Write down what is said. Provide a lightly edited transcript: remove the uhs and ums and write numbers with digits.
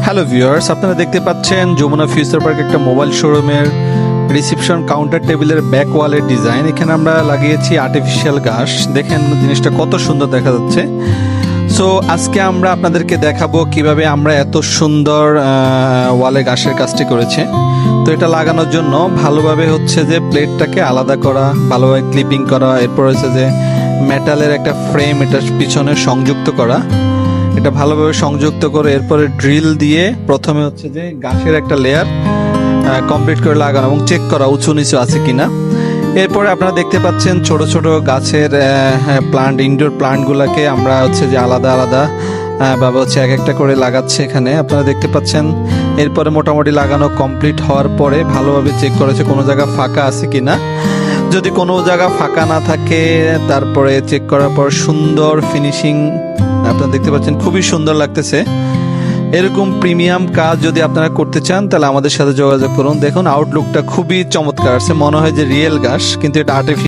Hello viewers, আপনারা দেখতে পাচ্ছেন যমুনা ফিউচার পার্ক একটা মোবাইল শোরুমের রিসেপশন কাউন্টার টেবিলের ব্যাক ওয়ালের ডিজাইন। এখানে আমরা লাগিয়েছি আর্টিফিশিয়াল ঘাস। দেখেন জিনিসটা কত সুন্দর দেখা যাচ্ছে। সো আজকে আমরা আপনাদেরকে দেখাবো কিভাবে আমরা এত সুন্দর ওয়ালে ঘাসের কাজটি করেছি। তো এটা লাগানোর জন্য ভালোভাবে হচ্ছে যে প্লেটটাকে আলাদা করা, ভালোভাবে ক্লিপিং করা, এরপর হচ্ছে যে মেটালের একটা ফ্রেম এটার পিছনে সংযুক্ত করা, এটা ভালোভাবে সংযুক্ত করে এরপরে ড্রিল দিয়ে প্রথমে হচ্ছে যে ঘাসের একটা লেয়ার কমপ্লিট করে লাগানো এবং চেক করা উঁচু নিচু আছে কিনা। এরপরে আপনারা দেখতে পাচ্ছেন ছোট ছোট গাছের প্লান্ট, ইনডোর প্লান্টগুলোকে আমরা হচ্ছে যে আলাদা আলাদা ভাবে হচ্ছে এক একটা করে লাগাচ্ছে এখানে আপনারা দেখতে পাচ্ছেন। এরপরে মোটামুটি লাগানো কমপ্লিট হওয়ার পরে ভালোভাবে চেক করেছে কোনো জায়গা ফাঁকা আছে কিনা। যদি কোনো জায়গা ফাঁকা না থাকে তারপরে চেক করার পর সুন্দর ফিনিশিং আপনারা দেখতে পাচ্ছেন, খুবই সুন্দর লাগতেছে। এরকম প্রিমিয়াম কাজ যদি আপনারা করতে চান তাহলে আমাদের সাথে যোগাযোগ করুন। দেখুন আউটলুকটা খুবই চমৎকার আছে, মনে হয় যে রিয়েল ঘাস, কিন্তু এটা আর্টিফিশিয়াল।